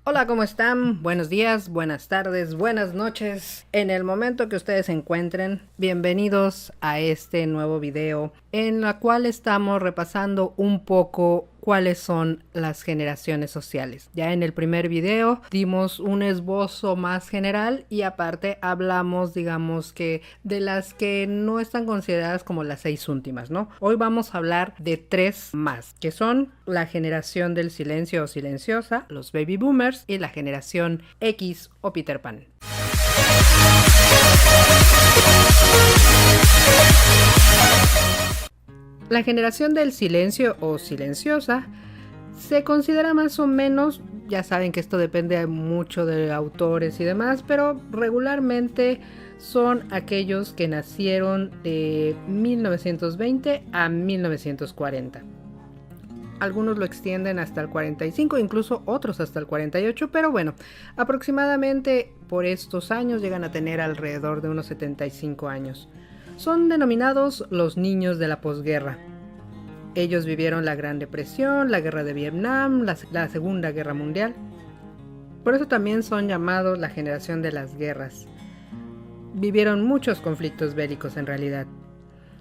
Hola, ¿cómo están? Buenos días, buenas tardes, buenas noches. En el momento que ustedes se encuentren, bienvenidos a este nuevo video en la cual estamos repasando un poco cuáles son las generaciones sociales. Ya en el primer video dimos un esbozo más general y aparte hablamos, digamos que de las que no están consideradas como las 6 últimas, ¿no? Hoy vamos a hablar de 3 más, que son la generación del silencio o silenciosa, los baby boomers y la generación X o Peter Pan. La generación del silencio o silenciosa se considera más o menos, ya saben que esto depende mucho de autores y demás, pero regularmente son aquellos que nacieron de 1920 a 1940. Algunos lo extienden hasta el 45, incluso otros hasta el 48, pero bueno, aproximadamente por estos años llegan a tener alrededor de unos 75 años. Son denominados los niños de la posguerra. Ellos vivieron la Gran Depresión, la Guerra de Vietnam, la Segunda Guerra Mundial. Por eso también son llamados la generación de las guerras. Vivieron muchos conflictos bélicos en realidad.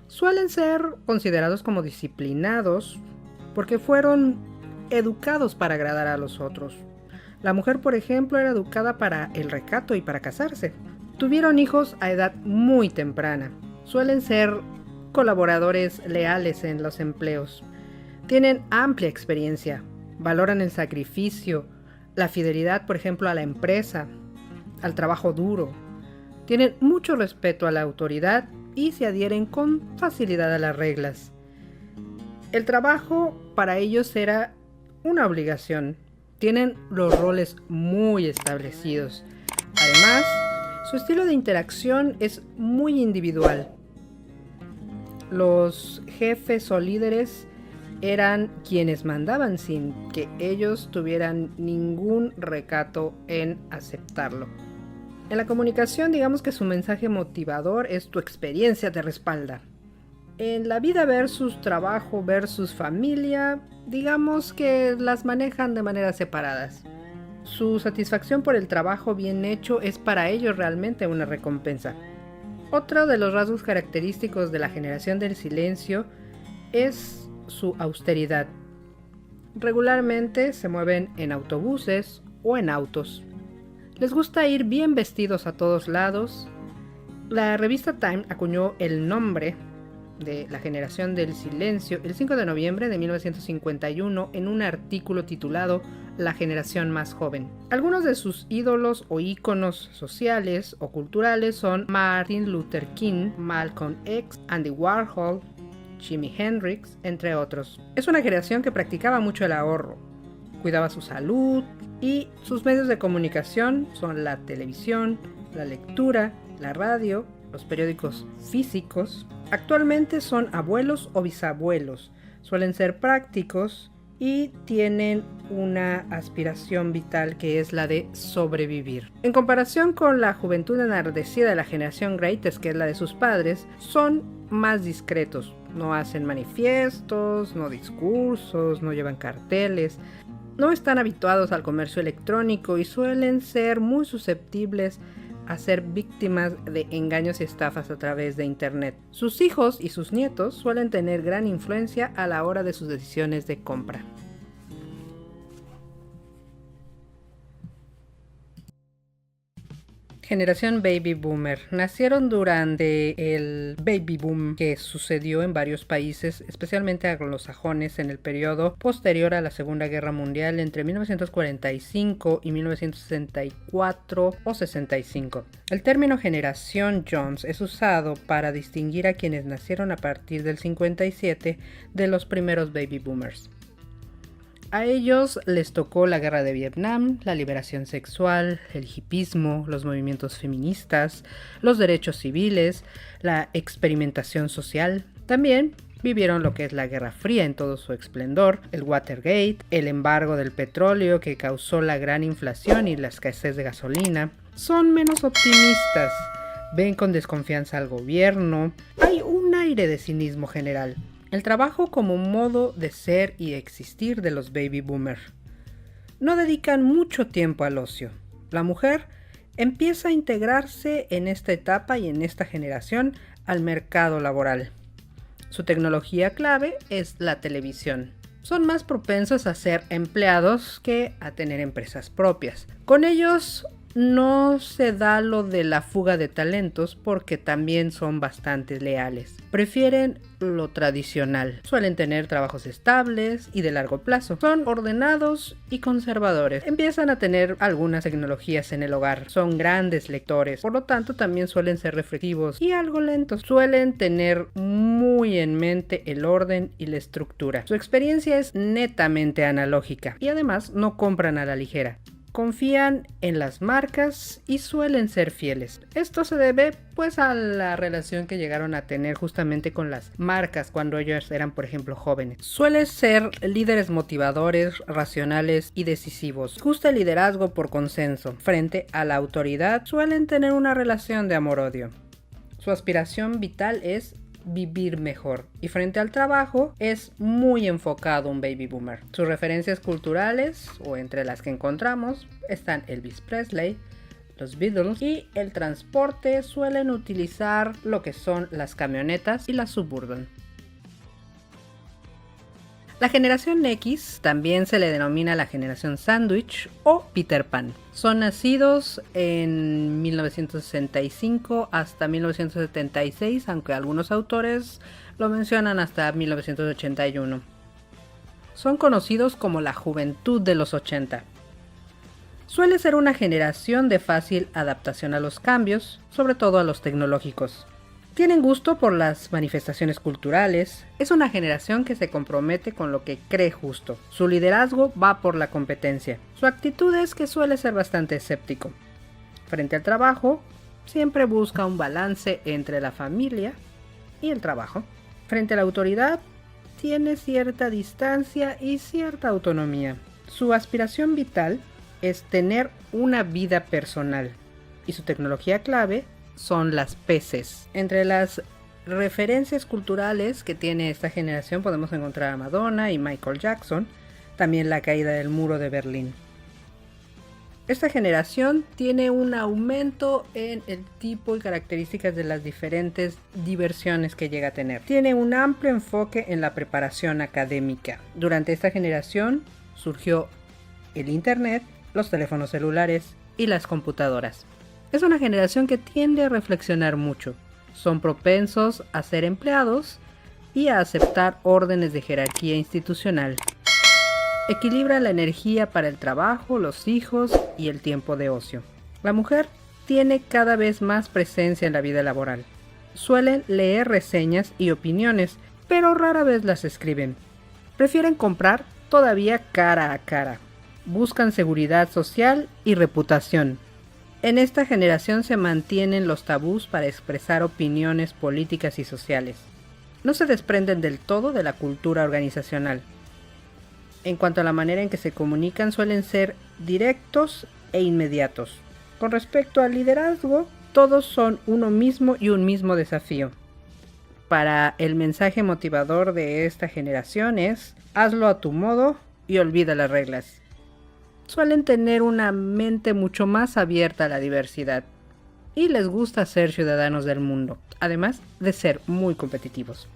Suelen ser considerados como disciplinados porque fueron educados para agradar a los otros. La mujer, por ejemplo, era educada para el recato y para casarse. Tuvieron hijos a edad muy temprana. Suelen ser colaboradores leales en los empleos. Tienen amplia experiencia. Valoran el sacrificio, la fidelidad, por ejemplo, a la empresa, al trabajo duro. Tienen mucho respeto a la autoridad y se adhieren con facilidad a las reglas. El trabajo para ellos era una obligación. Tienen los roles muy establecidos. Además, su estilo de interacción es muy individual. Los jefes o líderes eran quienes mandaban sin que ellos tuvieran ningún recato en aceptarlo. En la comunicación, digamos que su mensaje motivador es tu experiencia te respalda. En la vida versus trabajo versus familia, digamos que las manejan de maneras separadas. Su satisfacción por el trabajo bien hecho es para ellos realmente una recompensa. Otro de los rasgos característicos de la generación del silencio es su austeridad. Regularmente se mueven en autobuses o en autos. Les gusta ir bien vestidos a todos lados. La revista Time acuñó el nombre de la generación del silencio el 5 de noviembre de 1951 en un artículo titulado La generación más joven. Algunos de sus ídolos o íconos sociales o culturales son Martin Luther King, Malcolm X, Andy Warhol, Jimi Hendrix, entre otros. Es una generación que practicaba mucho el ahorro, cuidaba su salud y sus medios de comunicación son la televisión, la lectura, la radio, los periódicos físicos. Actualmente son abuelos o bisabuelos, suelen ser prácticos y tienen una aspiración vital que es la de sobrevivir. En comparación con la juventud enardecida de la generación Greatest, que es la de sus padres, son más discretos, no hacen manifiestos, no discursos, no llevan carteles, no están habituados al comercio electrónico y suelen ser muy susceptibles a ser víctimas de engaños y estafas a través de internet. Sus hijos y sus nietos suelen tener gran influencia a la hora de sus decisiones de compra. Generación Baby Boomer. Nacieron durante el Baby Boom que sucedió en varios países, especialmente anglosajones, en el periodo posterior a la Segunda Guerra Mundial entre 1945 y 1964 o 65. El término generación Jones es usado para distinguir a quienes nacieron a partir del 57 de los primeros Baby Boomers. A ellos les tocó la guerra de Vietnam, la liberación sexual, el hipismo, los movimientos feministas, los derechos civiles, la experimentación social. También vivieron lo que es la Guerra Fría en todo su esplendor, el Watergate, el embargo del petróleo que causó la gran inflación y la escasez de gasolina. Son menos optimistas, ven con desconfianza al gobierno, hay un aire de cinismo general. El trabajo como modo de ser y existir de los baby boomers. no dedican mucho tiempo al ocio. La mujer empieza a integrarse en esta etapa y en esta generación al mercado laboral. Su tecnología clave es la televisión. Son más propensos a ser empleados que a tener empresas propias. Con ellos no se da lo de la fuga de talentos porque también son bastante leales. Prefieren lo tradicional. Suelen tener trabajos estables y de largo plazo. Son ordenados y conservadores. Empiezan a tener algunas tecnologías en el hogar. Son grandes lectores. Por lo tanto, también suelen ser reflexivos y algo lentos. Suelen tener muy en mente el orden y la estructura. Su experiencia es netamente analógica y además no compran a la ligera. Confían en las marcas y suelen ser fieles. Esto se debe pues a la relación que llegaron a tener justamente con las marcas cuando ellos eran, por ejemplo, jóvenes. Suelen ser líderes motivadores, racionales y decisivos. Les gusta el liderazgo por consenso. Frente a la autoridad suelen tener una relación de amor-odio. Su aspiración vital es vivir mejor y frente al trabajo es muy enfocado un baby boomer. Sus referencias culturales, o entre las que encontramos, están Elvis Presley, los Beatles, y el transporte suelen utilizar lo que son las camionetas y las Suburban. La generación X también se le denomina la generación sándwich o Peter Pan. Son nacidos en 1965 hasta 1976, aunque algunos autores lo mencionan hasta 1981. Son conocidos como la juventud de los 80. Suele ser una generación de fácil adaptación a los cambios, sobre todo a los tecnológicos. Tienen gusto por las manifestaciones culturales. Es una generación que se compromete con lo que cree justo. Su liderazgo va por la competencia. Su actitud es que suele ser bastante escéptico. Frente al trabajo, siempre busca un balance entre la familia y el trabajo. Frente a la autoridad, tiene cierta distancia y cierta autonomía. Su aspiración vital es tener una vida personal. Y su tecnología clave son las PCs. Entre las referencias culturales que tiene esta generación podemos encontrar a Madonna y Michael Jackson, también la caída del muro de Berlín. Esta generación tiene un aumento en el tipo y características de las diferentes diversiones que llega a tener. Tiene un amplio enfoque en la preparación académica. Durante esta generación surgió el internet, los teléfonos celulares y las computadoras. Es una generación que tiende a reflexionar mucho. Son propensos a ser empleados y a aceptar órdenes de jerarquía institucional. Equilibran la energía para el trabajo, los hijos y el tiempo de ocio. La mujer tiene cada vez más presencia en la vida laboral. Suelen leer reseñas y opiniones, pero rara vez las escriben. Prefieren comprar todavía cara a cara. Buscan seguridad social y reputación. En esta generación se mantienen los tabús para expresar opiniones políticas y sociales. No se desprenden del todo de la cultura organizacional. En cuanto a la manera en que se comunican, suelen ser directos e inmediatos. Con respecto al liderazgo, todos son uno mismo y un mismo desafío. Para el mensaje motivador de esta generación es: hazlo a tu modo y olvida las reglas. Suelen tener una mente mucho más abierta a la diversidad y les gusta ser ciudadanos del mundo, además de ser muy competitivos.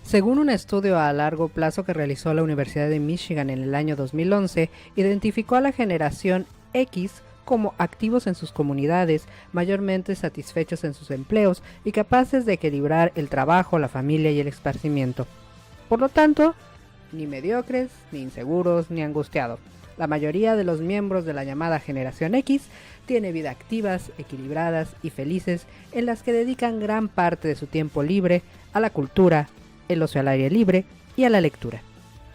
Según un estudio a largo plazo que realizó la Universidad de Michigan en el año 2011, identificó a la generación X como activos en sus comunidades, mayormente satisfechos en sus empleos y capaces de equilibrar el trabajo, la familia y el esparcimiento. Por lo tanto, ni mediocres, ni inseguros, ni angustiados. La mayoría de los miembros de la llamada generación X tiene vida activas, equilibradas y felices en las que dedican gran parte de su tiempo libre a la cultura, el ocio al aire libre y a la lectura.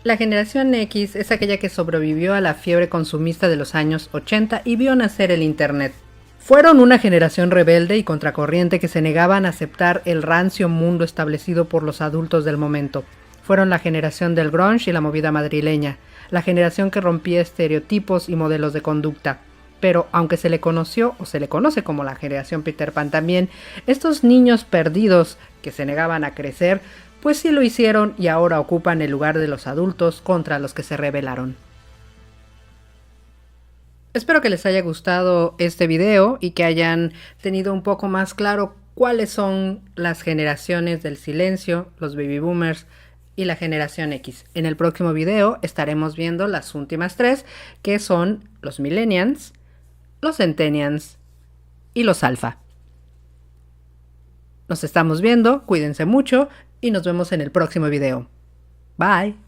La generación X es aquella que sobrevivió a la fiebre consumista de los años 80 y vio nacer el internet. Fueron una generación rebelde y contracorriente que se negaban a aceptar el rancio mundo establecido por los adultos del momento. Fueron la generación del grunge y la movida madrileña, la generación que rompía estereotipos y modelos de conducta. Pero aunque se le conoció o se le conoce como la generación Peter Pan también, estos niños perdidos que se negaban a crecer, pues sí lo hicieron y ahora ocupan el lugar de los adultos contra los que se rebelaron. Espero que les haya gustado este video y que hayan tenido un poco más claro cuáles son las generaciones del silencio, los baby boomers y la generación X. En el próximo video estaremos viendo las últimas tres, que son los millennials, los centennials y los alfa. Nos estamos viendo, cuídense mucho y nos vemos en el próximo video. Bye.